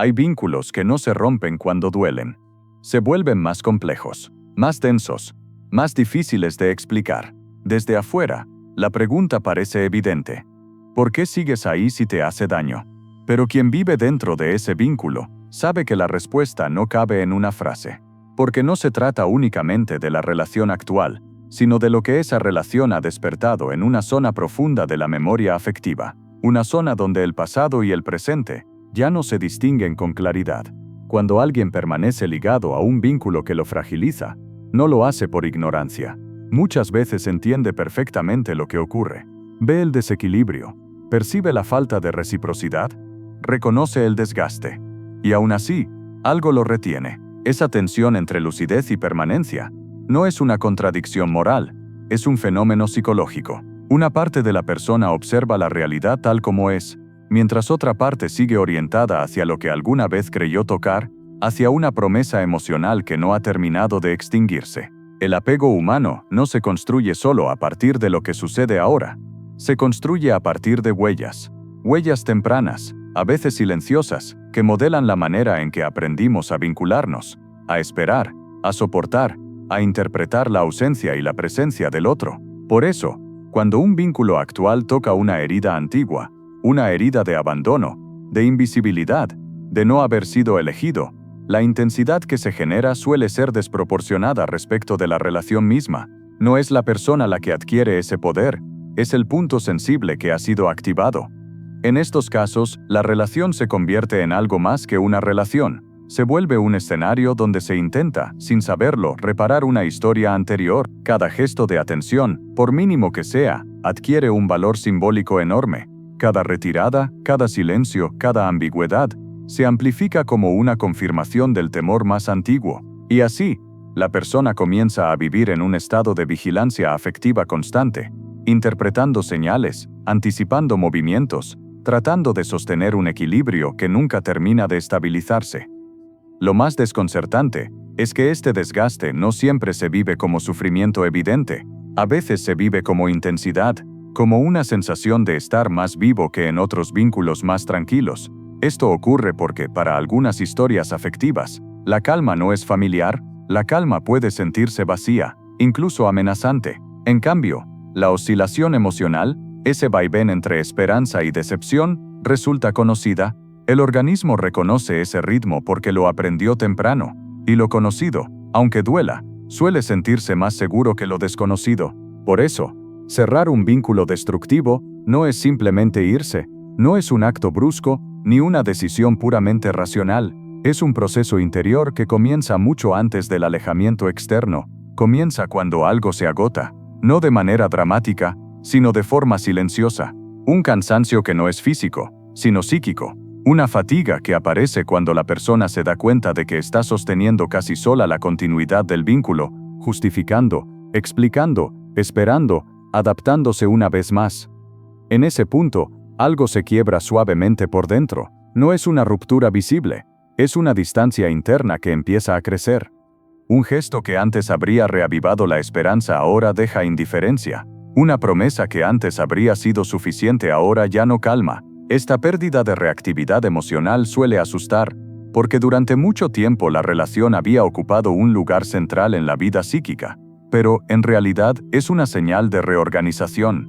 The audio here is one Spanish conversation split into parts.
Hay vínculos que no se rompen cuando duelen. Se vuelven más complejos, más densos, más difíciles de explicar. Desde afuera, la pregunta parece evidente. ¿Por qué sigues ahí si te hace daño? Pero quien vive dentro de ese vínculo, sabe que la respuesta no cabe en una frase. Porque no se trata únicamente de la relación actual, sino de lo que esa relación ha despertado en una zona profunda de la memoria afectiva. Una zona donde el pasado y el presente ya no se distinguen con claridad. Cuando alguien permanece ligado a un vínculo que lo fragiliza, no lo hace por ignorancia. Muchas veces entiende perfectamente lo que ocurre. Ve el desequilibrio, percibe la falta de reciprocidad, reconoce el desgaste. Y aún así, algo lo retiene. Esa tensión entre lucidez y permanencia no es una contradicción moral, es un fenómeno psicológico. Una parte de la persona observa la realidad tal como es, mientras otra parte sigue orientada hacia lo que alguna vez creyó tocar, hacia una promesa emocional que no ha terminado de extinguirse. El apego humano no se construye solo a partir de lo que sucede ahora. Se construye a partir de huellas tempranas, a veces silenciosas, que modelan la manera en que aprendimos a vincularnos, a esperar, a soportar, a interpretar la ausencia y la presencia del otro. Por eso, cuando un vínculo actual toca una herida antigua, una herida de abandono, de invisibilidad, de no haber sido elegido, la intensidad que se genera suele ser desproporcionada respecto de la relación misma. No es la persona la que adquiere ese poder, es el punto sensible que ha sido activado. En estos casos, la relación se convierte en algo más que una relación. Se vuelve un escenario donde se intenta, sin saberlo, reparar una historia anterior. Cada gesto de atención, por mínimo que sea, adquiere un valor simbólico enorme. Cada retirada, cada silencio, cada ambigüedad, se amplifica como una confirmación del temor más antiguo. Y así, la persona comienza a vivir en un estado de vigilancia afectiva constante, interpretando señales, anticipando movimientos, tratando de sostener un equilibrio que nunca termina de estabilizarse. Lo más desconcertante es que este desgaste no siempre se vive como sufrimiento evidente. A veces se vive como intensidad, como una sensación de estar más vivo que en otros vínculos más tranquilos. Esto ocurre porque, para algunas historias afectivas, la calma no es familiar, la calma puede sentirse vacía, incluso amenazante. En cambio, la oscilación emocional, ese vaivén entre esperanza y decepción, resulta conocida. El organismo reconoce ese ritmo porque lo aprendió temprano, y lo conocido, aunque duela, suele sentirse más seguro que lo desconocido. Por eso, cerrar un vínculo destructivo no es simplemente irse, no es un acto brusco, ni una decisión puramente racional, es un proceso interior que comienza mucho antes del alejamiento externo, comienza cuando algo se agota, no de manera dramática, sino de forma silenciosa, un cansancio que no es físico, sino psíquico, una fatiga que aparece cuando la persona se da cuenta de que está sosteniendo casi sola la continuidad del vínculo, justificando, explicando, esperando, adaptándose una vez más. En ese punto, algo se quiebra suavemente por dentro. No es una ruptura visible, es una distancia interna que empieza a crecer. Un gesto que antes habría reavivado la esperanza ahora deja indiferencia. Una promesa que antes habría sido suficiente ahora ya no calma. Esta pérdida de reactividad emocional suele asustar, porque durante mucho tiempo la relación había ocupado un lugar central en la vida psíquica, pero en realidad es una señal de reorganización.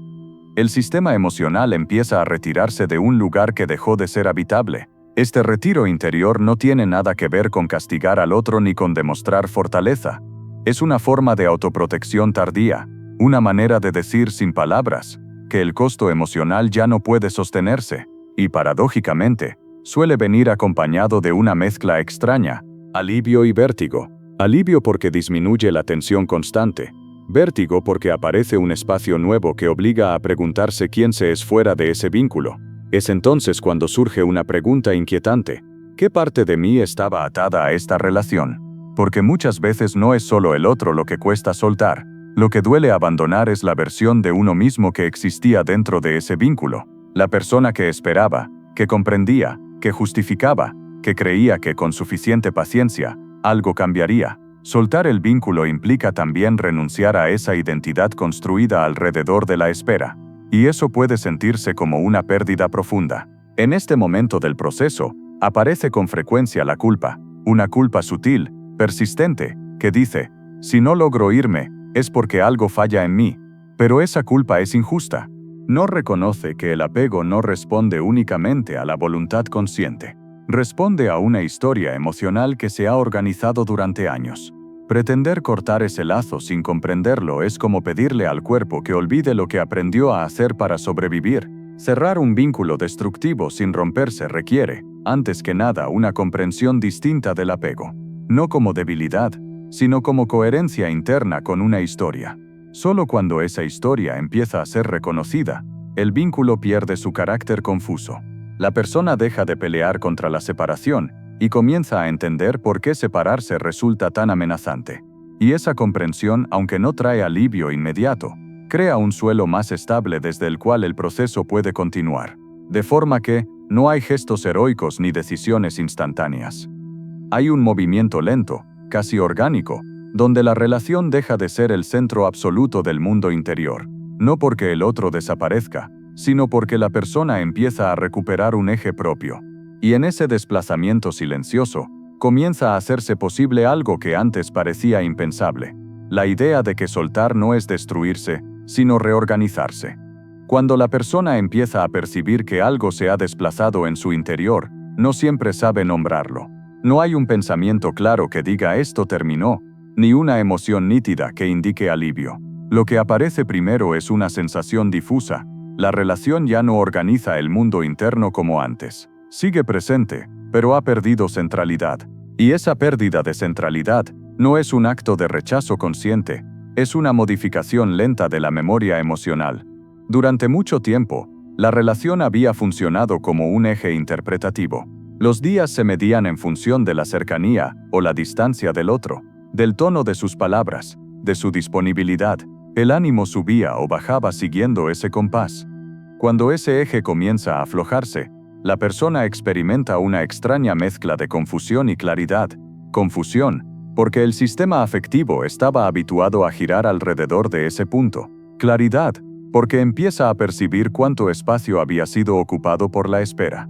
El sistema emocional empieza a retirarse de un lugar que dejó de ser habitable. Este retiro interior no tiene nada que ver con castigar al otro ni con demostrar fortaleza. Es una forma de autoprotección tardía, una manera de decir sin palabras que el costo emocional ya no puede sostenerse, y paradójicamente, suele venir acompañado de una mezcla extraña, alivio y vértigo. Alivio porque disminuye la tensión constante, vértigo porque aparece un espacio nuevo que obliga a preguntarse quién se es fuera de ese vínculo. Es entonces cuando surge una pregunta inquietante: ¿qué parte de mí estaba atada a esta relación? Porque muchas veces no es solo el otro lo que cuesta soltar. Lo que duele abandonar es la versión de uno mismo que existía dentro de ese vínculo. La persona que esperaba, que comprendía, que justificaba, que creía que con suficiente paciencia, algo cambiaría. Soltar el vínculo implica también renunciar a esa identidad construida alrededor de la espera. Y eso puede sentirse como una pérdida profunda. En este momento del proceso, Aparece con frecuencia la culpa, una culpa sutil, persistente, que dice, si no logro irme, es porque algo falla en mí. Pero esa culpa es injusta. No reconoce que el apego no responde únicamente a la voluntad consciente. Responde a una historia emocional que se ha organizado durante años. Pretender cortar ese lazo sin comprenderlo es como pedirle al cuerpo que olvide lo que aprendió a hacer para sobrevivir. Cerrar un vínculo destructivo sin romperse requiere, antes que nada, una comprensión distinta del apego. No como debilidad, sino como coherencia interna con una historia. Solo cuando esa historia empieza a ser reconocida, el vínculo pierde su carácter confuso. La persona deja de pelear contra la separación y comienza a entender por qué separarse resulta tan amenazante. Y esa comprensión, aunque no trae alivio inmediato, crea un suelo más estable desde el cual el proceso puede continuar. De forma que, no hay gestos heroicos ni decisiones instantáneas. Hay un movimiento lento, casi orgánico, donde la relación deja de ser el centro absoluto del mundo interior, no porque el otro desaparezca, sino porque la persona empieza a recuperar un eje propio. Y en ese desplazamiento silencioso, comienza a hacerse posible algo que antes parecía impensable: la idea de que soltar no es destruirse, sino reorganizarse. Cuando la persona empieza a percibir que algo se ha desplazado en su interior, no siempre sabe nombrarlo. No hay un pensamiento claro que diga esto terminó, ni una emoción nítida que indique alivio. Lo que aparece primero es una sensación difusa. La relación ya no organiza el mundo interno como antes. Sigue presente, pero ha perdido centralidad. Y esa pérdida de centralidad no es un acto de rechazo consciente, es una modificación lenta de la memoria emocional. Durante mucho tiempo, la relación había funcionado como un eje interpretativo. Los días se medían en función de la cercanía o la distancia del otro, del tono de sus palabras, de su disponibilidad. El ánimo subía o bajaba siguiendo ese compás. Cuando ese eje comienza a aflojarse, la persona experimenta una extraña mezcla de confusión y claridad. Confusión, porque el sistema afectivo estaba habituado a girar alrededor de ese punto. Claridad, porque empieza a percibir cuánto espacio había sido ocupado por la espera.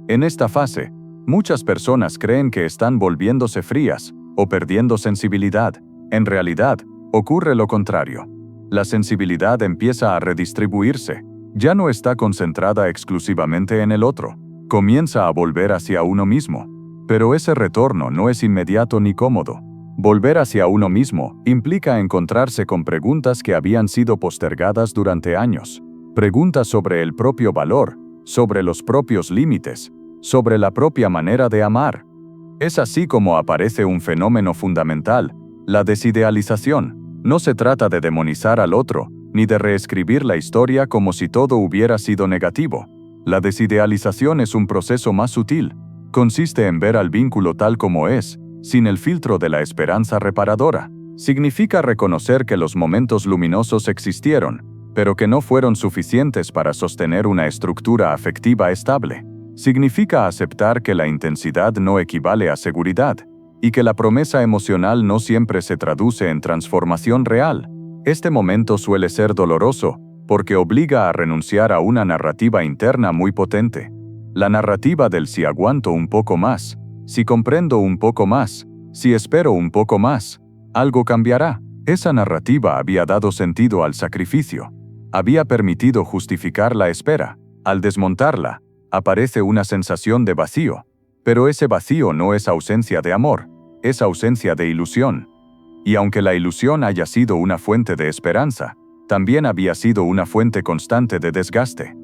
En esta fase, muchas personas creen que están volviéndose frías o perdiendo sensibilidad. En realidad, ocurre lo contrario. La sensibilidad empieza a redistribuirse. Ya no está concentrada exclusivamente en el otro. Comienza a volver hacia uno mismo. Pero ese retorno no es inmediato ni cómodo. Volver hacia uno mismo implica encontrarse con preguntas que habían sido postergadas durante años. Preguntas sobre el propio valor, sobre los propios límites, sobre la propia manera de amar. Es así como aparece un fenómeno fundamental: la desidealización. No se trata de demonizar al otro, ni de reescribir la historia como si todo hubiera sido negativo. La desidealización es un proceso más sutil. Consiste en ver al vínculo tal como es, sin el filtro de la esperanza reparadora. Significa reconocer que los momentos luminosos existieron, pero que no fueron suficientes para sostener una estructura afectiva estable. Significa aceptar que la intensidad no equivale a seguridad, y que la promesa emocional no siempre se traduce en transformación real. Este momento suele ser doloroso, porque obliga a renunciar a una narrativa interna muy potente. La narrativa del si aguanto un poco más, si comprendo un poco más, si espero un poco más, algo cambiará. Esa narrativa había dado sentido al sacrificio. Había permitido justificar la espera. Al desmontarla, aparece una sensación de vacío. Pero ese vacío no es ausencia de amor, es ausencia de ilusión. Y aunque la ilusión haya sido una fuente de esperanza, también había sido una fuente constante de desgaste.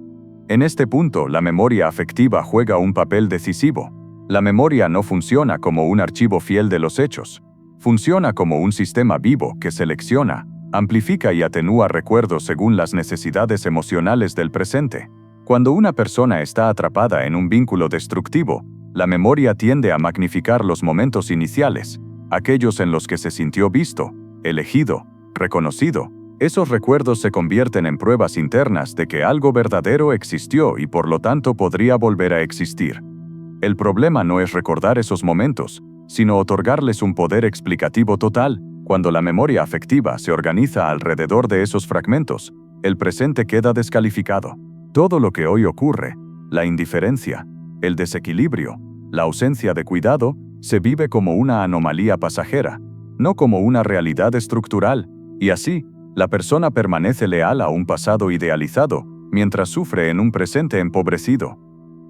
En este punto, la memoria afectiva juega un papel decisivo. La memoria no funciona como un archivo fiel de los hechos. Funciona como un sistema vivo que selecciona, amplifica y atenúa recuerdos según las necesidades emocionales del presente. Cuando una persona está atrapada en un vínculo destructivo, la memoria tiende a magnificar los momentos iniciales, aquellos en los que se sintió visto, elegido, reconocido. Esos recuerdos se convierten en pruebas internas de que algo verdadero existió y por lo tanto podría volver a existir. El problema no es recordar esos momentos, sino otorgarles un poder explicativo total. Cuando la memoria afectiva se organiza alrededor de esos fragmentos, el presente queda descalificado. Todo lo que hoy ocurre, la indiferencia, el desequilibrio, La ausencia de cuidado se vive como una anomalía pasajera, no como una realidad estructural, y así, la persona permanece leal a un pasado idealizado, mientras sufre en un presente empobrecido.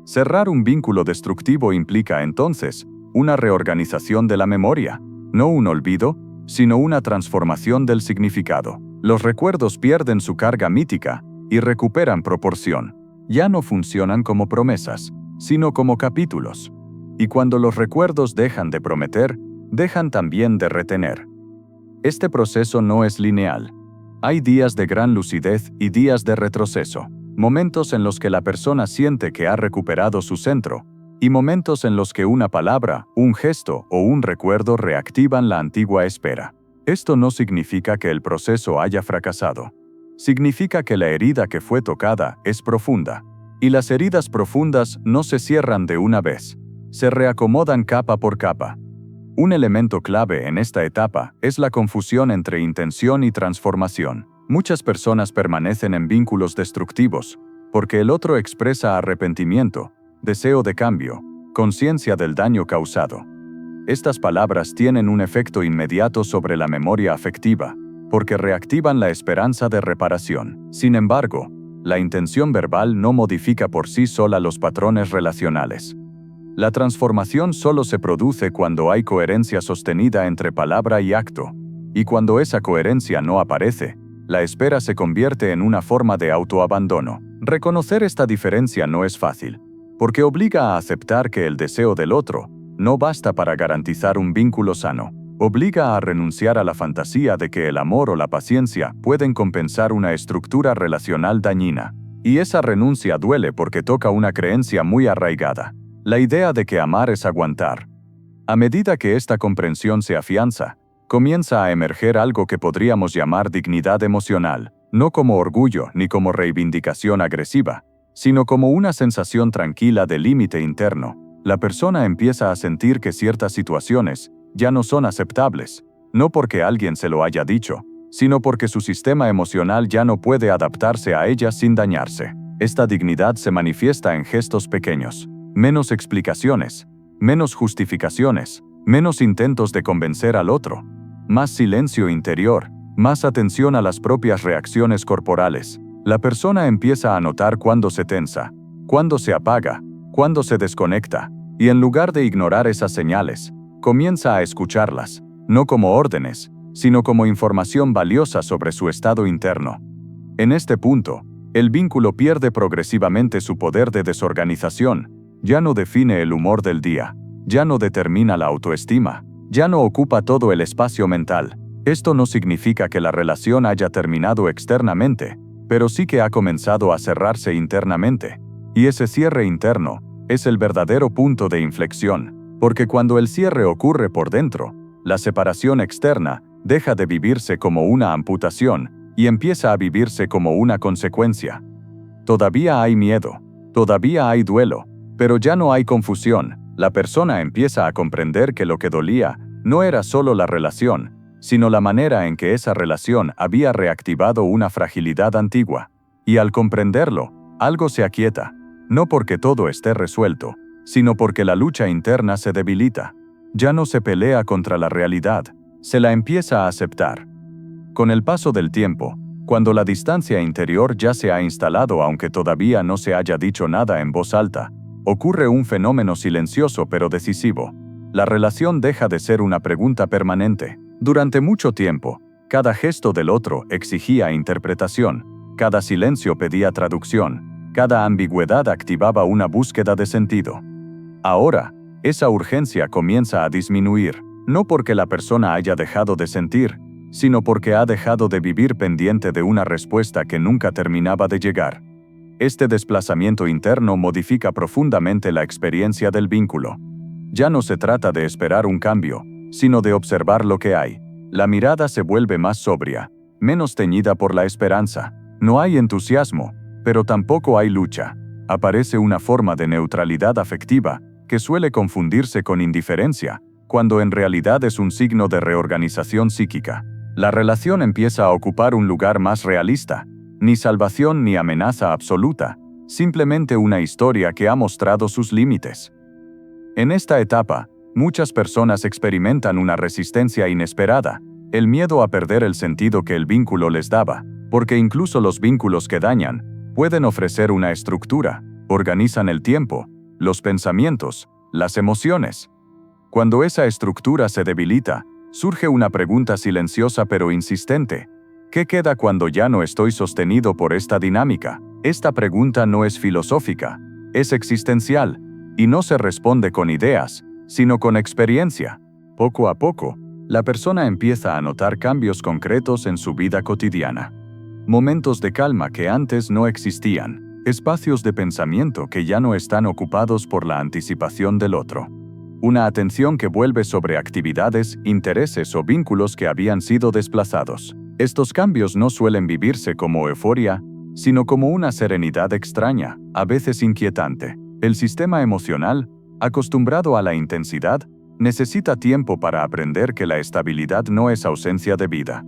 Cerrar un vínculo destructivo implica entonces una reorganización de la memoria, no un olvido, sino una transformación del significado. Los recuerdos pierden su carga mítica y recuperan proporción. Ya no funcionan como promesas, sino como capítulos. Y cuando los recuerdos dejan de prometer, dejan también de retener. Este proceso no es lineal. Hay días de gran lucidez y días de retroceso, momentos en los que la persona siente que ha recuperado su centro, y momentos en los que una palabra, un gesto o un recuerdo reactivan la antigua espera. Esto no significa que el proceso haya fracasado. Significa que la herida que fue tocada es profunda, y las heridas profundas no se cierran de una vez, se reacomodan capa por capa. Un elemento clave en esta etapa es la confusión entre intención y transformación. Muchas personas permanecen en vínculos destructivos porque el otro expresa arrepentimiento, deseo de cambio, conciencia del daño causado. Estas palabras tienen un efecto inmediato sobre la memoria afectiva, porque reactivan la esperanza de reparación. Sin embargo, la intención verbal no modifica por sí sola los patrones relacionales. La transformación solo se produce cuando hay coherencia sostenida entre palabra y acto, y cuando esa coherencia no aparece, la espera se convierte en una forma de autoabandono. Reconocer esta diferencia no es fácil, porque obliga a aceptar que el deseo del otro no basta para garantizar un vínculo sano. Obliga a renunciar a la fantasía de que el amor o la paciencia pueden compensar una estructura relacional dañina. Y esa renuncia duele porque toca una creencia muy arraigada. La idea de que amar es aguantar. A medida que esta comprensión se afianza, comienza a emerger algo que podríamos llamar dignidad emocional, no como orgullo ni como reivindicación agresiva, sino como una sensación tranquila de límite interno. La persona empieza a sentir que ciertas situaciones ya no son aceptables, no porque alguien se lo haya dicho, sino porque su sistema emocional ya no puede adaptarse a ellas sin dañarse. Esta dignidad se manifiesta en gestos pequeños. Menos explicaciones, menos justificaciones, menos intentos de convencer al otro, más silencio interior, más atención a las propias reacciones corporales. La persona empieza a notar cuándo se tensa, cuándo se apaga, cuándo se desconecta, y en lugar de ignorar esas señales, comienza a escucharlas, no como órdenes, sino como información valiosa sobre su estado interno. En este punto, el vínculo pierde progresivamente su poder de desorganización. Ya no define el humor del día, ya no determina la autoestima, ya no ocupa todo el espacio mental. Esto no significa que la relación haya terminado externamente, pero sí que ha comenzado a cerrarse internamente. Y ese cierre interno es el verdadero punto de inflexión, porque cuando el cierre ocurre por dentro, la separación externa deja de vivirse como una amputación y empieza a vivirse como una consecuencia. Todavía hay miedo, todavía hay duelo, pero ya no hay confusión. La persona empieza a comprender que lo que dolía no era solo la relación, sino la manera en que esa relación había reactivado una fragilidad antigua. Y al comprenderlo, algo se aquieta, no porque todo esté resuelto, sino porque la lucha interna se debilita. Ya no se pelea contra la realidad, se la empieza a aceptar. Con el paso del tiempo, cuando la distancia interior ya se ha instalado aunque todavía no se haya dicho nada en voz alta, ocurre un fenómeno silencioso pero decisivo. La relación deja de ser una pregunta permanente. Durante mucho tiempo, cada gesto del otro exigía interpretación, cada silencio pedía traducción, cada ambigüedad activaba una búsqueda de sentido. Ahora, esa urgencia comienza a disminuir, no porque la persona haya dejado de sentir, sino porque ha dejado de vivir pendiente de una respuesta que nunca terminaba de llegar. Este desplazamiento interno modifica profundamente la experiencia del vínculo. Ya no se trata de esperar un cambio, sino de observar lo que hay. La mirada se vuelve más sobria, menos teñida por la esperanza. No hay entusiasmo, pero tampoco hay lucha. Aparece una forma de neutralidad afectiva que suele confundirse con indiferencia, cuando en realidad es un signo de reorganización psíquica. La relación empieza a ocupar un lugar más realista. Ni salvación ni amenaza absoluta, simplemente una historia que ha mostrado sus límites. En esta etapa, muchas personas experimentan una resistencia inesperada, el miedo a perder el sentido que el vínculo les daba, porque incluso los vínculos que dañan pueden ofrecer una estructura, organizan el tiempo, los pensamientos, las emociones. Cuando esa estructura se debilita, surge una pregunta silenciosa pero insistente. ¿Qué queda cuando ya no estoy sostenido por esta dinámica? Esta pregunta no es filosófica, es existencial, y no se responde con ideas, sino con experiencia. Poco a poco, la persona empieza a notar cambios concretos en su vida cotidiana. Momentos de calma que antes no existían, espacios de pensamiento que ya no están ocupados por la anticipación del otro. Una atención que vuelve sobre actividades, intereses o vínculos que habían sido desplazados. Estos cambios no suelen vivirse como euforia, sino como una serenidad extraña, a veces inquietante. El sistema emocional, acostumbrado a la intensidad, necesita tiempo para aprender que la estabilidad no es ausencia de vida.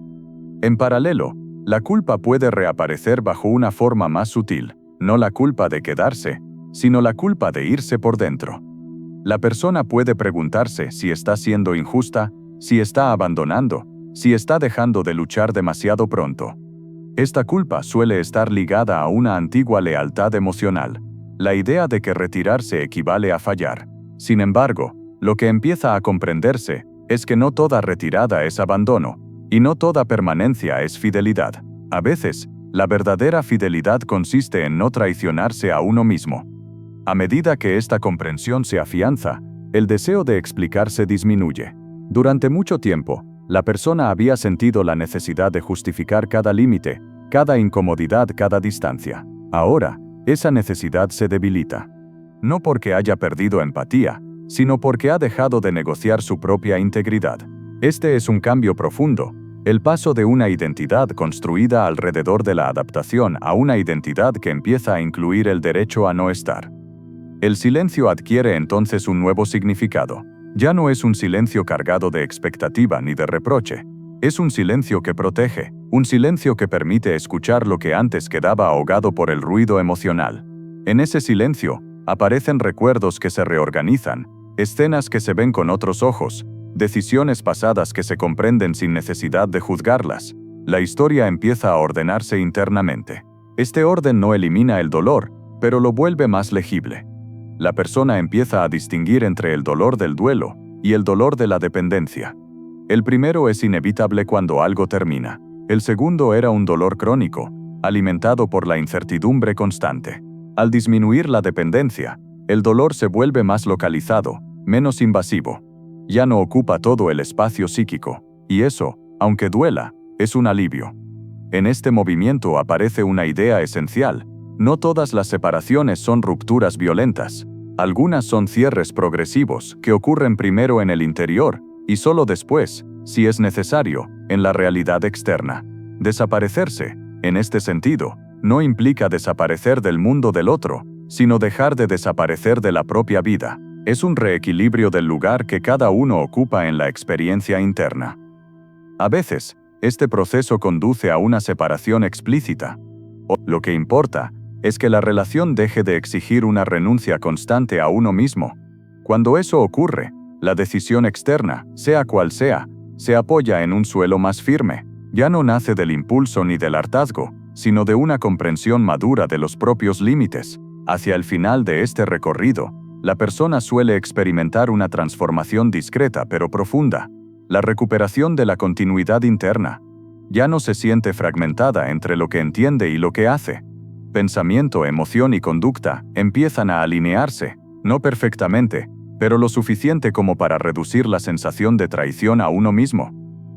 En paralelo, la culpa puede reaparecer bajo una forma más sutil, no la culpa de quedarse, sino la culpa de irse por dentro. La persona puede preguntarse si está siendo injusta, si está abandonando, si está dejando de luchar demasiado pronto. Esta culpa suele estar ligada a una antigua lealtad emocional, la idea de que retirarse equivale a fallar. Sin embargo, lo que empieza a comprenderse es que no toda retirada es abandono, y no toda permanencia es fidelidad. A veces, la verdadera fidelidad consiste en no traicionarse a uno mismo. A medida que esta comprensión se afianza, el deseo de explicarse disminuye. Durante mucho tiempo, la persona había sentido la necesidad de justificar cada límite, cada incomodidad, cada distancia. Ahora, esa necesidad se debilita. No porque haya perdido empatía, sino porque ha dejado de negociar su propia integridad. Este es un cambio profundo, el paso de una identidad construida alrededor de la adaptación a una identidad que empieza a incluir el derecho a no estar. El silencio adquiere entonces un nuevo significado. Ya no es un silencio cargado de expectativa ni de reproche. Es un silencio que protege, un silencio que permite escuchar lo que antes quedaba ahogado por el ruido emocional. En ese silencio, aparecen recuerdos que se reorganizan, escenas que se ven con otros ojos, decisiones pasadas que se comprenden sin necesidad de juzgarlas. La historia empieza a ordenarse internamente. Este orden no elimina el dolor, pero lo vuelve más legible. La persona empieza a distinguir entre el dolor del duelo y el dolor de la dependencia. El primero es inevitable cuando algo termina. El segundo era un dolor crónico, alimentado por la incertidumbre constante. Al disminuir la dependencia, el dolor se vuelve más localizado, menos invasivo. Ya no ocupa todo el espacio psíquico, y eso, aunque duela, es un alivio. En este movimiento aparece una idea esencial. No todas las separaciones son rupturas violentas. Algunas son cierres progresivos que ocurren primero en el interior y solo después, si es necesario, en la realidad externa. Desaparecerse, en este sentido, no implica desaparecer del mundo del otro, sino dejar de desaparecer de la propia vida. Es un reequilibrio del lugar que cada uno ocupa en la experiencia interna. A veces, este proceso conduce a una separación explícita. Lo que importa es que la relación deje de exigir una renuncia constante a uno mismo. Cuando eso ocurre, la decisión externa, sea cual sea, se apoya en un suelo más firme. Ya no nace del impulso ni del hartazgo, sino de una comprensión madura de los propios límites. Hacia el final de este recorrido, la persona suele experimentar una transformación discreta pero profunda, la recuperación de la continuidad interna. Ya no se siente fragmentada entre lo que entiende y lo que hace. Pensamiento, emoción y conducta empiezan a alinearse, no perfectamente, pero lo suficiente como para reducir la sensación de traición a uno mismo.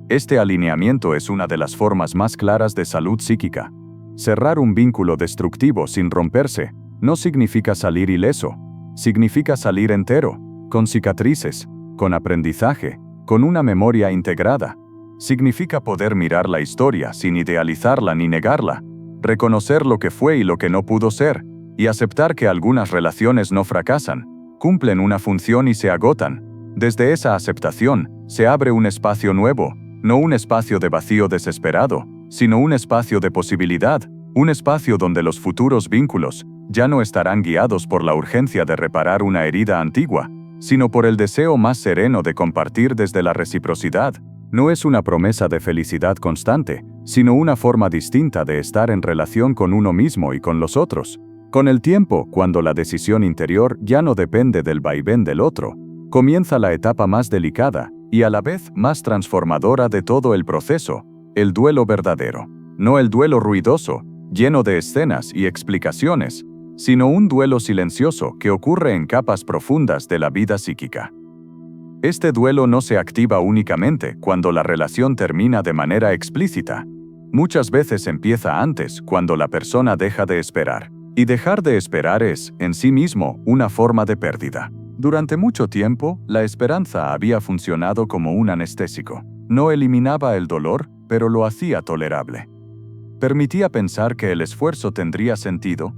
Este alineamiento es una de las formas más claras de salud psíquica. Cerrar un vínculo destructivo sin romperse no significa salir ileso, significa salir entero, con cicatrices, con aprendizaje, con una memoria integrada. Significa poder mirar la historia sin idealizarla ni negarla, reconocer lo que fue y lo que no pudo ser, y aceptar que algunas relaciones no fracasan, cumplen una función y se agotan. Desde esa aceptación, se abre un espacio nuevo, no un espacio de vacío desesperado, sino un espacio de posibilidad, un espacio donde los futuros vínculos ya no estarán guiados por la urgencia de reparar una herida antigua, sino por el deseo más sereno de compartir desde la reciprocidad. No es una promesa de felicidad constante, sino una forma distinta de estar en relación con uno mismo y con los otros. Con el tiempo, cuando la decisión interior ya no depende del vaivén del otro, comienza la etapa más delicada y a la vez más transformadora de todo el proceso, el duelo verdadero. No el duelo ruidoso, lleno de escenas y explicaciones, sino un duelo silencioso que ocurre en capas profundas de la vida psíquica. Este duelo no se activa únicamente cuando la relación termina de manera explícita. Muchas veces empieza antes, cuando la persona deja de esperar. Y dejar de esperar es, en sí mismo, una forma de pérdida. Durante mucho tiempo, la esperanza había funcionado como un anestésico. No eliminaba el dolor, pero lo hacía tolerable. Permitía pensar que el esfuerzo tendría sentido,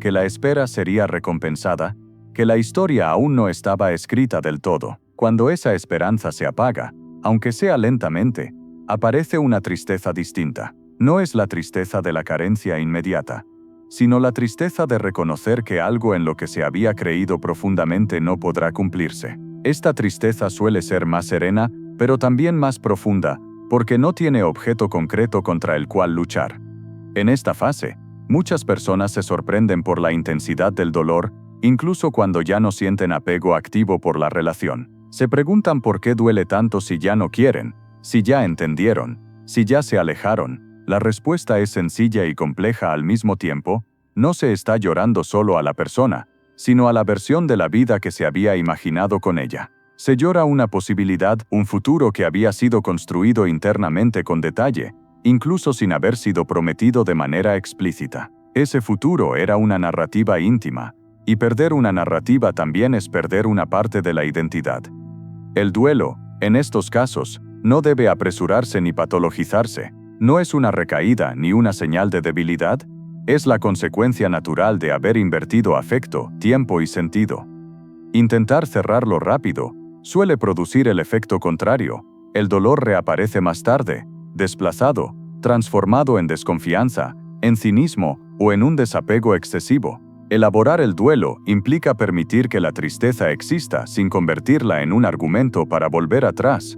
que la espera sería recompensada, que la historia aún no estaba escrita del todo. Cuando esa esperanza se apaga, aunque sea lentamente, aparece una tristeza distinta. No es la tristeza de la carencia inmediata, sino la tristeza de reconocer que algo en lo que se había creído profundamente no podrá cumplirse. Esta tristeza suele ser más serena, pero también más profunda, porque no tiene objeto concreto contra el cual luchar. En esta fase, muchas personas se sorprenden por la intensidad del dolor, incluso cuando ya no sienten apego activo por la relación. Se preguntan por qué duele tanto si ya no quieren, si ya entendieron, si ya se alejaron. La respuesta es sencilla y compleja al mismo tiempo. No se está llorando solo a la persona, sino a la versión de la vida que se había imaginado con ella. Se llora una posibilidad, un futuro que había sido construido internamente con detalle, incluso sin haber sido prometido de manera explícita. Ese futuro era una narrativa íntima, y perder una narrativa también es perder una parte de la identidad. El duelo, en estos casos, no debe apresurarse ni patologizarse. No es una recaída ni una señal de debilidad, es la consecuencia natural de haber invertido afecto, tiempo y sentido. Intentar cerrarlo rápido suele producir el efecto contrario. El dolor reaparece más tarde, desplazado, transformado en desconfianza, en cinismo o en un desapego excesivo. Elaborar el duelo implica permitir que la tristeza exista sin convertirla en un argumento para volver atrás.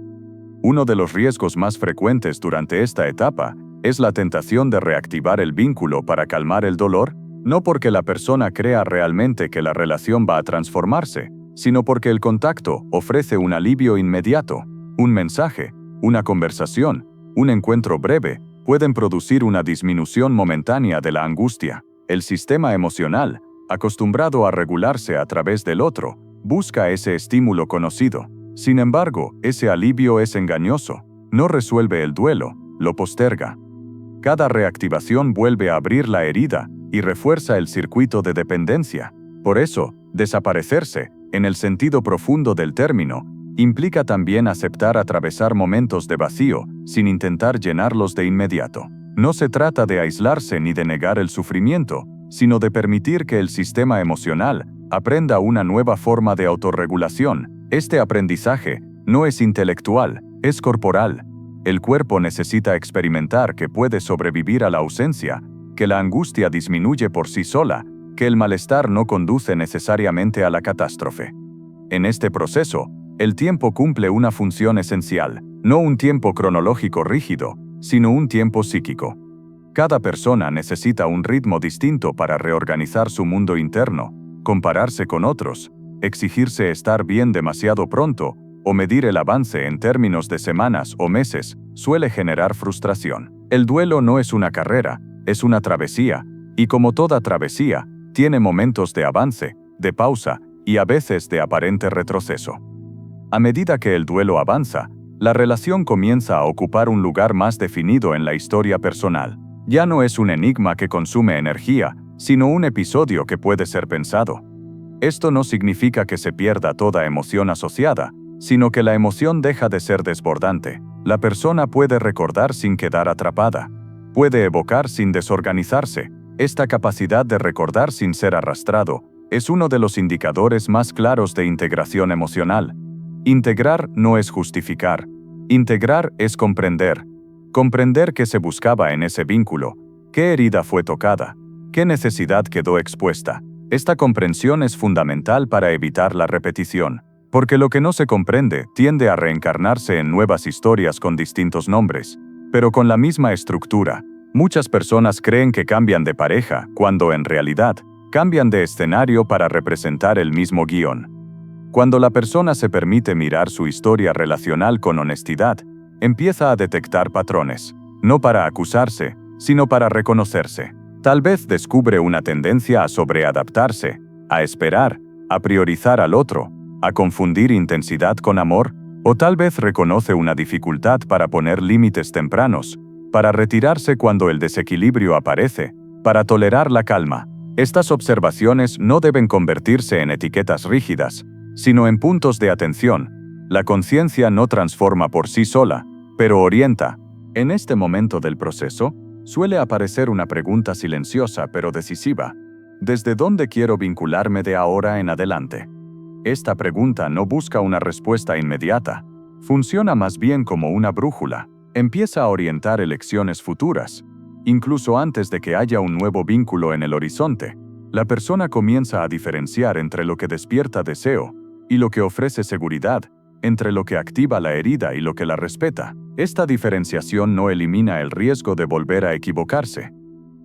Uno de los riesgos más frecuentes durante esta etapa es la tentación de reactivar el vínculo para calmar el dolor, no porque la persona crea realmente que la relación va a transformarse, sino porque el contacto ofrece un alivio inmediato. Un mensaje, una conversación, un encuentro breve pueden producir una disminución momentánea de la angustia. El sistema emocional, acostumbrado a regularse a través del otro, busca ese estímulo conocido. Sin embargo, ese alivio es engañoso. No resuelve el duelo, lo posterga. Cada reactivación vuelve a abrir la herida y refuerza el circuito de dependencia. Por eso, desaparecerse, en el sentido profundo del término, implica también aceptar atravesar momentos de vacío, sin intentar llenarlos de inmediato. No se trata de aislarse ni de negar el sufrimiento, sino de permitir que el sistema emocional aprenda una nueva forma de autorregulación. Este aprendizaje no es intelectual, es corporal. El cuerpo necesita experimentar que puede sobrevivir a la ausencia, que la angustia disminuye por sí sola, que el malestar no conduce necesariamente a la catástrofe. En este proceso, el tiempo cumple una función esencial, no un tiempo cronológico rígido, sino un tiempo psíquico. Cada persona necesita un ritmo distinto para reorganizar su mundo interno, compararse con otros, exigirse estar bien demasiado pronto, o medir el avance en términos de semanas o meses, suele generar frustración. El duelo no es una carrera, es una travesía, y como toda travesía, tiene momentos de avance, de pausa, y a veces de aparente retroceso. A medida que el duelo avanza, la relación comienza a ocupar un lugar más definido en la historia personal. Ya no es un enigma que consume energía, sino un episodio que puede ser pensado. Esto no significa que se pierda toda emoción asociada, sino que la emoción deja de ser desbordante. La persona puede recordar sin quedar atrapada, puede evocar sin desorganizarse. Esta capacidad de recordar sin ser arrastrado es uno de los indicadores más claros de integración emocional. Integrar no es justificar. Integrar es comprender. Comprender qué se buscaba en ese vínculo, qué herida fue tocada, qué necesidad quedó expuesta. Esta comprensión es fundamental para evitar la repetición. Porque lo que no se comprende tiende a reencarnarse en nuevas historias con distintos nombres, pero con la misma estructura. Muchas personas creen que cambian de pareja, cuando en realidad, cambian de escenario para representar el mismo guión. Cuando la persona se permite mirar su historia relacional con honestidad, empieza a detectar patrones, no para acusarse, sino para reconocerse. Tal vez descubre una tendencia a sobreadaptarse, a esperar, a priorizar al otro, a confundir intensidad con amor, o tal vez reconoce una dificultad para poner límites tempranos, para retirarse cuando el desequilibrio aparece, para tolerar la calma. Estas observaciones no deben convertirse en etiquetas rígidas, sino en puntos de atención. La conciencia no transforma por sí sola, pero orienta. En este momento del proceso, suele aparecer una pregunta silenciosa pero decisiva. ¿Desde dónde quiero vincularme de ahora en adelante? Esta pregunta no busca una respuesta inmediata. Funciona más bien como una brújula. Empieza a orientar elecciones futuras. Incluso antes de que haya un nuevo vínculo en el horizonte, la persona comienza a diferenciar entre lo que despierta deseo y lo que ofrece seguridad, entre lo que activa la herida y lo que la respeta. Esta diferenciación no elimina el riesgo de volver a equivocarse.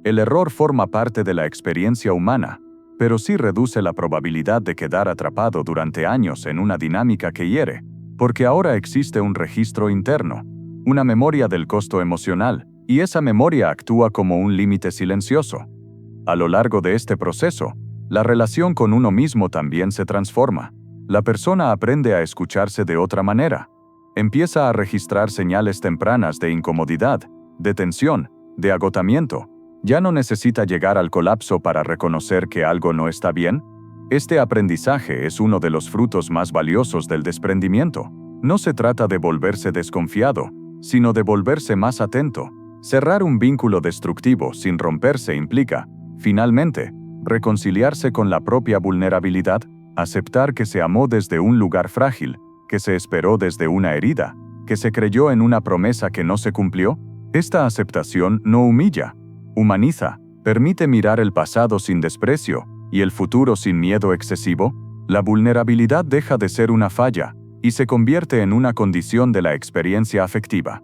El error forma parte de la experiencia humana, pero sí reduce la probabilidad de quedar atrapado durante años en una dinámica que hiere, porque ahora existe un registro interno, una memoria del costo emocional, y esa memoria actúa como un límite silencioso. A lo largo de este proceso, la relación con uno mismo también se transforma. La persona aprende a escucharse de otra manera. Empieza a registrar señales tempranas de incomodidad, de tensión, de agotamiento. ¿Ya no necesita llegar al colapso para reconocer que algo no está bien? Este aprendizaje es uno de los frutos más valiosos del desprendimiento. No se trata de volverse desconfiado, sino de volverse más atento. Cerrar un vínculo destructivo sin romperse implica, finalmente, reconciliarse con la propia vulnerabilidad, aceptar que se amó desde un lugar frágil, que se esperó desde una herida, que se creyó en una promesa que no se cumplió. Esta aceptación no humilla, humaniza, permite mirar el pasado sin desprecio y el futuro sin miedo excesivo. La vulnerabilidad deja de ser una falla y se convierte en una condición de la experiencia afectiva.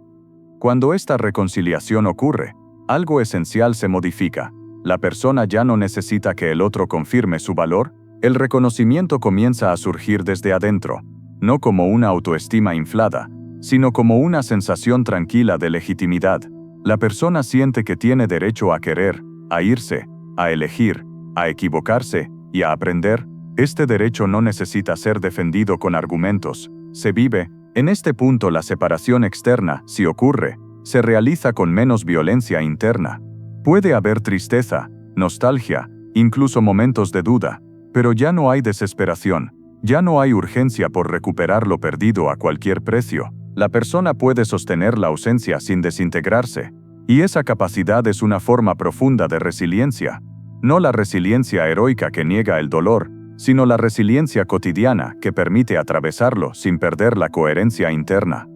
Cuando esta reconciliación ocurre, algo esencial se modifica. La persona ya no necesita que el otro confirme su valor. El reconocimiento comienza a surgir desde adentro, no como una autoestima inflada, sino como una sensación tranquila de legitimidad. La persona siente que tiene derecho a querer, a irse, a elegir, a equivocarse y a aprender. Este derecho no necesita ser defendido con argumentos. Se vive. En este punto la separación externa, si ocurre, se realiza con menos violencia interna. Puede haber tristeza, nostalgia, incluso momentos de duda, pero ya no hay desesperación, ya no hay urgencia por recuperar lo perdido a cualquier precio. La persona puede sostener la ausencia sin desintegrarse, y esa capacidad es una forma profunda de resiliencia. No la resiliencia heroica que niega el dolor, sino la resiliencia cotidiana que permite atravesarlo sin perder la coherencia interna.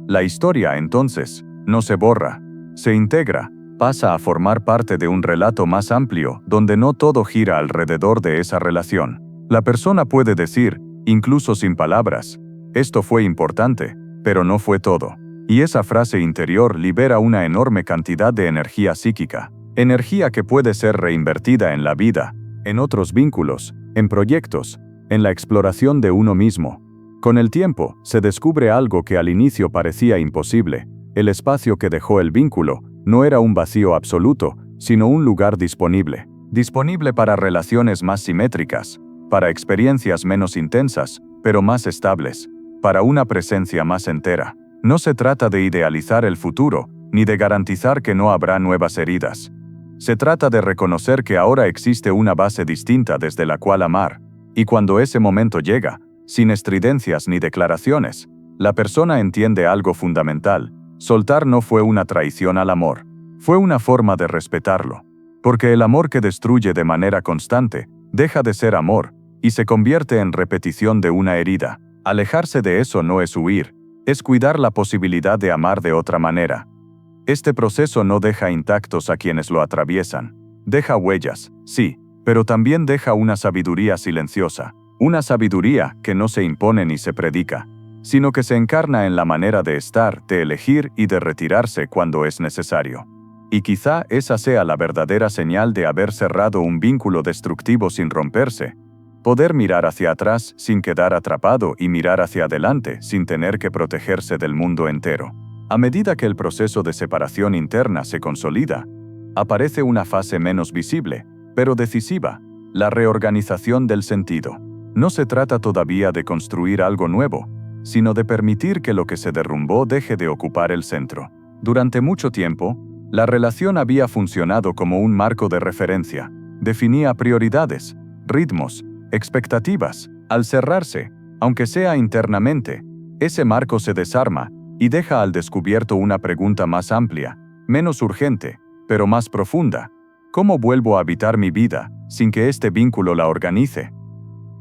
La historia, entonces, no se borra, se integra, pasa a formar parte de un relato más amplio donde no todo gira alrededor de esa relación. La persona puede decir, incluso sin palabras, esto fue importante, pero no fue todo. Y esa frase interior libera una enorme cantidad de energía psíquica, energía que puede ser reinvertida en la vida, en otros vínculos, en proyectos, en la exploración de uno mismo. Con el tiempo, se descubre algo que al inicio parecía imposible. El espacio que dejó el vínculo no era un vacío absoluto, sino un lugar disponible. Disponible para relaciones más simétricas, para experiencias menos intensas, pero más estables, para una presencia más entera. No se trata de idealizar el futuro, ni de garantizar que no habrá nuevas heridas. Se trata de reconocer que ahora existe una base distinta desde la cual amar, y cuando ese momento llega, sin estridencias ni declaraciones, la persona entiende algo fundamental. Soltar no fue una traición al amor, fue una forma de respetarlo. Porque el amor que destruye de manera constante, deja de ser amor, y se convierte en repetición de una herida. Alejarse de eso no es huir, es cuidar la posibilidad de amar de otra manera. Este proceso no deja intactos a quienes lo atraviesan. Deja huellas, sí, pero también deja una sabiduría silenciosa, Una sabiduría que no se impone ni se predica, sino que se encarna en la manera de estar, de elegir y de retirarse cuando es necesario. Y quizá esa sea la verdadera señal de haber cerrado un vínculo destructivo sin romperse. Poder mirar hacia atrás sin quedar atrapado y mirar hacia adelante sin tener que protegerse del mundo entero. A medida que el proceso de separación interna se consolida, aparece una fase menos visible, pero decisiva, la reorganización del sentido. No se trata todavía de construir algo nuevo, sino de permitir que lo que se derrumbó deje de ocupar el centro. Durante mucho tiempo, la relación había funcionado como un marco de referencia. Definía prioridades, ritmos, expectativas. Al cerrarse, aunque sea internamente, ese marco se desarma y deja al descubierto una pregunta más amplia, menos urgente, pero más profunda. ¿Cómo vuelvo a habitar mi vida sin que este vínculo la organice?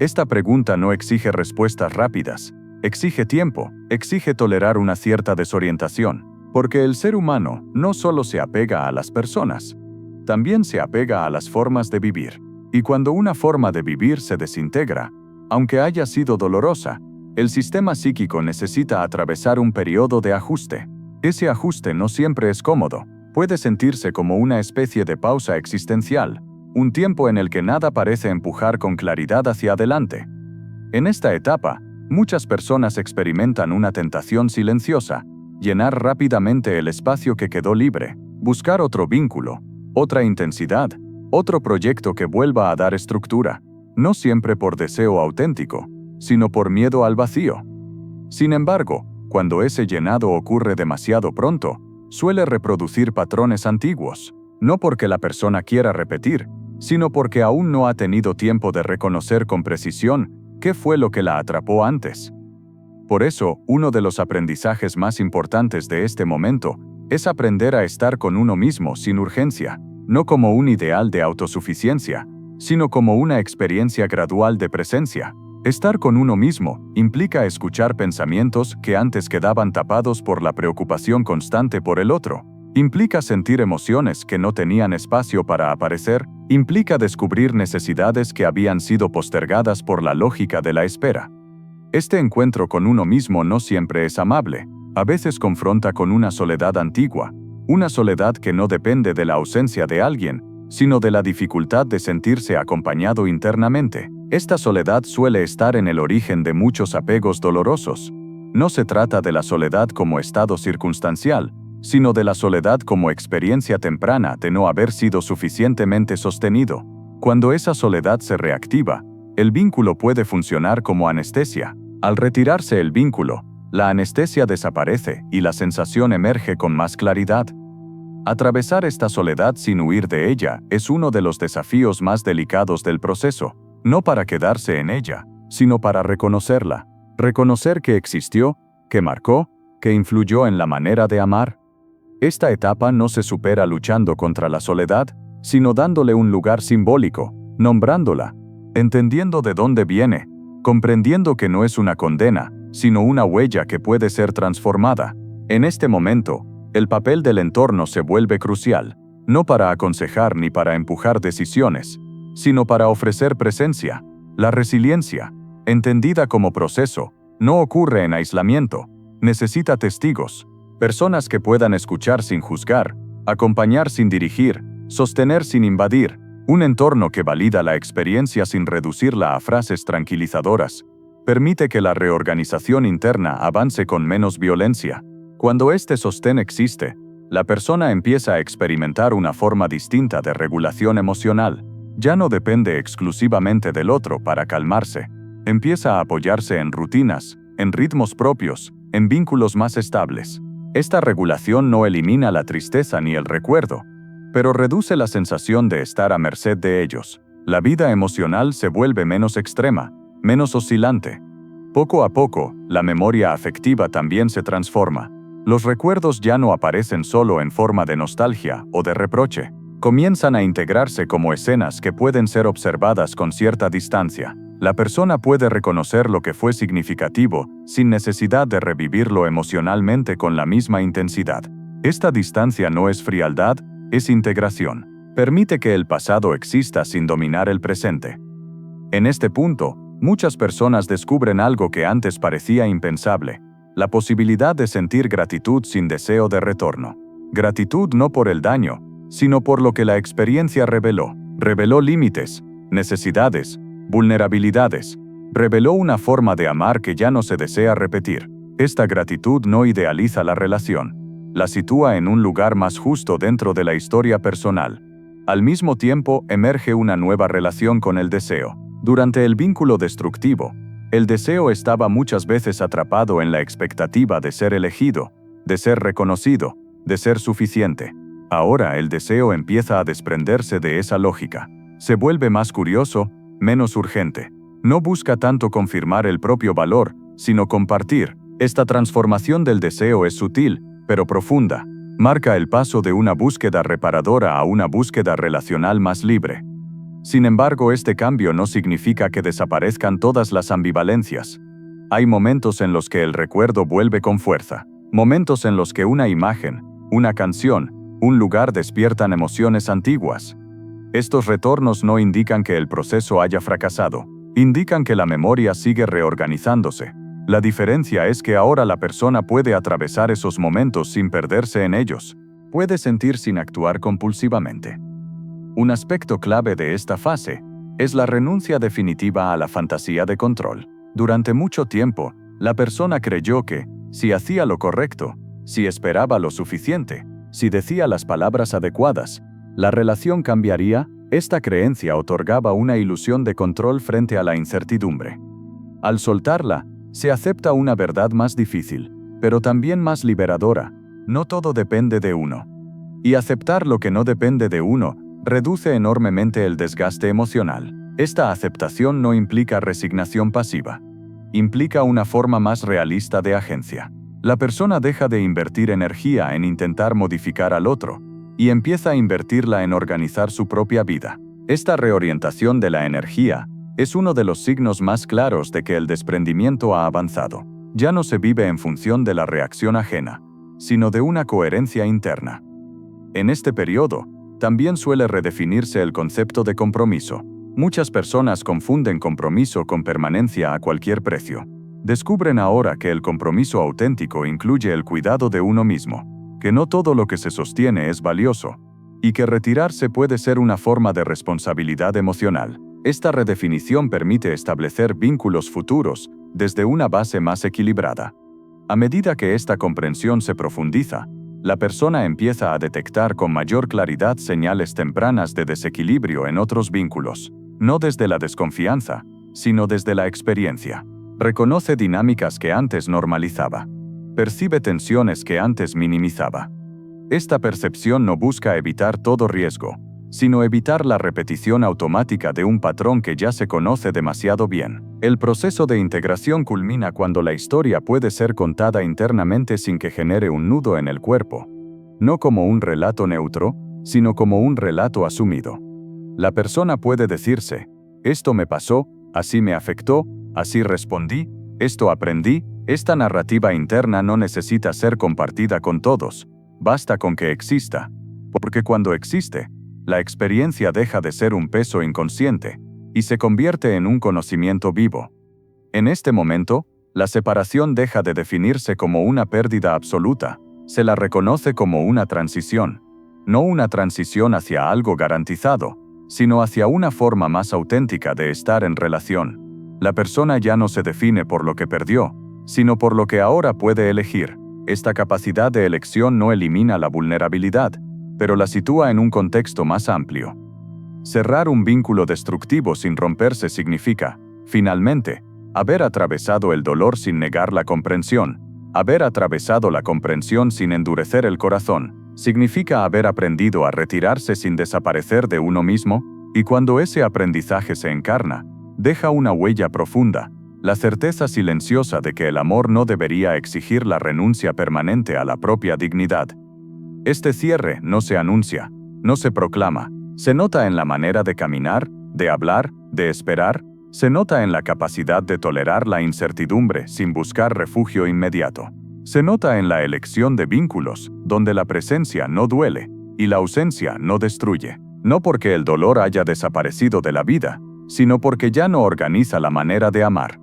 Esta pregunta no exige respuestas rápidas, exige tiempo, exige tolerar una cierta desorientación, porque el ser humano no solo se apega a las personas, también se apega a las formas de vivir. Y cuando una forma de vivir se desintegra, aunque haya sido dolorosa, el sistema psíquico necesita atravesar un periodo de ajuste. Ese ajuste no siempre es cómodo, puede sentirse como una especie de pausa existencial, un tiempo en el que nada parece empujar con claridad hacia adelante. En esta etapa, muchas personas experimentan una tentación silenciosa, llenar rápidamente el espacio que quedó libre, buscar otro vínculo, otra intensidad, otro proyecto que vuelva a dar estructura, no siempre por deseo auténtico, sino por miedo al vacío. Sin embargo, cuando ese llenado ocurre demasiado pronto, suele reproducir patrones antiguos, no porque la persona quiera repetir, sino porque aún no ha tenido tiempo de reconocer con precisión qué fue lo que la atrapó antes. Por eso, uno de los aprendizajes más importantes de este momento es aprender a estar con uno mismo sin urgencia, no como un ideal de autosuficiencia, sino como una experiencia gradual de presencia. Estar con uno mismo implica escuchar pensamientos que antes quedaban tapados por la preocupación constante por el otro. Implica sentir emociones que no tenían espacio para aparecer, implica descubrir necesidades que habían sido postergadas por la lógica de la espera. Este encuentro con uno mismo no siempre es amable, a veces confronta con una soledad antigua, una soledad que no depende de la ausencia de alguien, sino de la dificultad de sentirse acompañado internamente. Esta soledad suele estar en el origen de muchos apegos dolorosos. No se trata de la soledad como estado circunstancial, sino de la soledad como experiencia temprana de no haber sido suficientemente sostenido. Cuando esa soledad se reactiva, el vínculo puede funcionar como anestesia. Al retirarse el vínculo, la anestesia desaparece y la sensación emerge con más claridad. Atravesar esta soledad sin huir de ella es uno de los desafíos más delicados del proceso, no para quedarse en ella, sino para reconocerla. Reconocer que existió, que marcó, que influyó en la manera de amar. Esta etapa no se supera luchando contra la soledad, sino dándole un lugar simbólico, nombrándola, entendiendo de dónde viene, comprendiendo que no es una condena, sino una huella que puede ser transformada. En este momento, el papel del entorno se vuelve crucial, no para aconsejar ni para empujar decisiones, sino para ofrecer presencia. La resiliencia, entendida como proceso, no ocurre en aislamiento, necesita testigos, personas que puedan escuchar sin juzgar, acompañar sin dirigir, sostener sin invadir, un entorno que valida la experiencia sin reducirla a frases tranquilizadoras, permite que la reorganización interna avance con menos violencia. Cuando este sostén existe, la persona empieza a experimentar una forma distinta de regulación emocional. Ya no depende exclusivamente del otro para calmarse. Empieza a apoyarse en rutinas, en ritmos propios, en vínculos más estables. Esta regulación no elimina la tristeza ni el recuerdo, pero reduce la sensación de estar a merced de ellos. La vida emocional se vuelve menos extrema, menos oscilante. Poco a poco, la memoria afectiva también se transforma. Los recuerdos ya no aparecen solo en forma de nostalgia o de reproche. Comienzan a integrarse como escenas que pueden ser observadas con cierta distancia. La persona puede reconocer lo que fue significativo, sin necesidad de revivirlo emocionalmente con la misma intensidad. Esta distancia no es frialdad, es integración. Permite que el pasado exista sin dominar el presente. En este punto, Muchas personas descubren algo que antes parecía impensable: la posibilidad de sentir gratitud sin deseo de retorno. Gratitud no por el daño, sino por lo que la experiencia reveló. Reveló límites, necesidades, vulnerabilidades. Reveló una forma de amar que ya no se desea repetir. Esta gratitud no idealiza la relación, la sitúa en un lugar más justo dentro de la historia personal. Al mismo tiempo, emerge una nueva relación con el deseo. Durante el vínculo destructivo, el deseo estaba muchas veces atrapado en la expectativa de ser elegido, de ser reconocido, de ser suficiente. Ahora el deseo empieza a desprenderse de esa lógica. Se vuelve más curioso, menos urgente. No busca tanto confirmar el propio valor, sino compartir. Esta transformación del deseo es sutil, pero profunda. Marca el paso de una búsqueda reparadora a una búsqueda relacional más libre. Sin embargo, este cambio no significa que desaparezcan todas las ambivalencias. Hay momentos en los que el recuerdo vuelve con fuerza. Momentos en los que una imagen, una canción, un lugar despiertan emociones antiguas. Estos retornos no indican que el proceso haya fracasado. Indican que la memoria sigue reorganizándose. La diferencia es que ahora la persona puede atravesar esos momentos sin perderse en ellos. Puede sentir sin actuar compulsivamente. Un aspecto clave de esta fase es la renuncia definitiva a la fantasía de control. Durante mucho tiempo, la persona creyó que, si hacía lo correcto, si esperaba lo suficiente, si decía las palabras adecuadas, la relación cambiaría. Esta creencia otorgaba una ilusión de control frente a la incertidumbre. Al soltarla, se acepta una verdad más difícil, pero también más liberadora. No todo depende de uno. Y aceptar lo que no depende de uno reduce enormemente el desgaste emocional. Esta aceptación no implica resignación pasiva. Implica una forma más realista de agencia. La persona deja de invertir energía en intentar modificar al otro y empieza a invertirla en organizar su propia vida. Esta reorientación de la energía es uno de los signos más claros de que el desprendimiento ha avanzado. Ya no se vive en función de la reacción ajena, sino de una coherencia interna. En este periodo, también suele redefinirse el concepto de compromiso. Muchas personas confunden compromiso con permanencia a cualquier precio. Descubren ahora que el compromiso auténtico incluye el cuidado de uno mismo, que no todo lo que se sostiene es valioso, y que retirarse puede ser una forma de responsabilidad emocional. Esta redefinición permite establecer vínculos futuros desde una base más equilibrada. A medida que esta comprensión se profundiza, la persona empieza a detectar con mayor claridad señales tempranas de desequilibrio en otros vínculos, no desde la desconfianza, sino desde la experiencia. Reconoce dinámicas que antes normalizaba. Percibe tensiones que antes minimizaba. Esta percepción no busca evitar todo riesgo, sino evitar la repetición automática de un patrón que ya se conoce demasiado bien. El proceso de integración culmina cuando la historia puede ser contada internamente sin que genere un nudo en el cuerpo. No como un relato neutro, sino como un relato asumido. La persona puede decirse: esto me pasó, así me afectó, así respondí, esto aprendí. Esta narrativa interna no necesita ser compartida con todos, basta con que exista. Porque cuando existe, la experiencia deja de ser un peso inconsciente y se convierte en un conocimiento vivo. En este momento, la separación deja de definirse como una pérdida absoluta, se la reconoce como una transición. No una transición hacia algo garantizado, sino hacia una forma más auténtica de estar en relación. La persona ya no se define por lo que perdió, sino por lo que ahora puede elegir. Esta capacidad de elección no elimina la vulnerabilidad, pero la sitúa en un contexto más amplio. Cerrar un vínculo destructivo sin romperse significa, finalmente, haber atravesado el dolor sin negar la comprensión. Haber atravesado la comprensión sin endurecer el corazón. Significa haber aprendido a retirarse sin desaparecer de uno mismo, y cuando ese aprendizaje se encarna, deja una huella profunda, la certeza silenciosa de que el amor no debería exigir la renuncia permanente a la propia dignidad. Este cierre no se anuncia, no se proclama, se nota en la manera de caminar, de hablar, de esperar, se nota en la capacidad de tolerar la incertidumbre sin buscar refugio inmediato. Se nota en la elección de vínculos, donde la presencia no duele y la ausencia no destruye. No porque el dolor haya desaparecido de la vida, sino porque ya no organiza la manera de amar.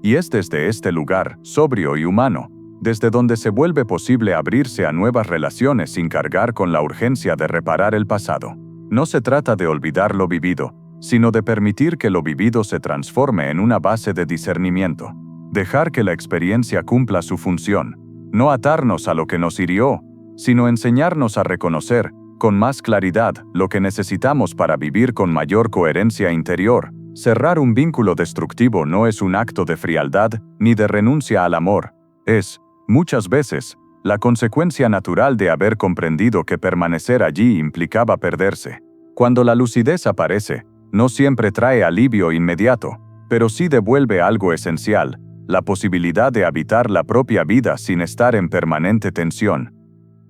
Y es desde este lugar, sobrio y humano, desde donde se vuelve posible abrirse a nuevas relaciones sin cargar con la urgencia de reparar el pasado. No se trata de olvidar lo vivido, sino de permitir que lo vivido se transforme en una base de discernimiento. Dejar que la experiencia cumpla su función. No atarnos a lo que nos hirió, sino enseñarnos a reconocer, con más claridad, lo que necesitamos para vivir con mayor coherencia interior. Cerrar un vínculo destructivo no es un acto de frialdad ni de renuncia al amor. Es, muchas veces, la consecuencia natural de haber comprendido que permanecer allí implicaba perderse. Cuando la lucidez aparece, no siempre trae alivio inmediato, pero sí devuelve algo esencial, la posibilidad de habitar la propia vida sin estar en permanente tensión.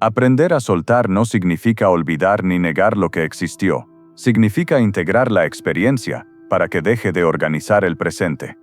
Aprender a soltar no significa olvidar ni negar lo que existió, significa integrar la experiencia, para que deje de organizar el presente.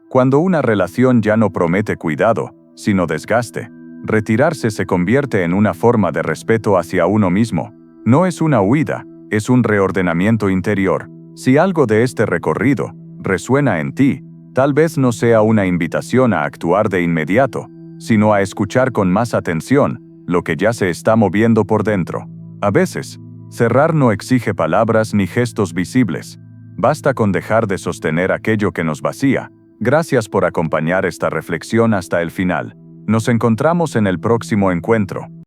Cuando una relación ya no promete cuidado, sino desgaste, retirarse se convierte en una forma de respeto hacia uno mismo. No es una huida, es un reordenamiento interior. Si algo de este recorrido resuena en ti, tal vez no sea una invitación a actuar de inmediato, sino a escuchar con más atención lo que ya se está moviendo por dentro. A veces, cerrar no exige palabras ni gestos visibles. Basta con dejar de sostener aquello que nos vacía. Gracias por acompañar esta reflexión hasta el final. Nos encontramos en el próximo encuentro.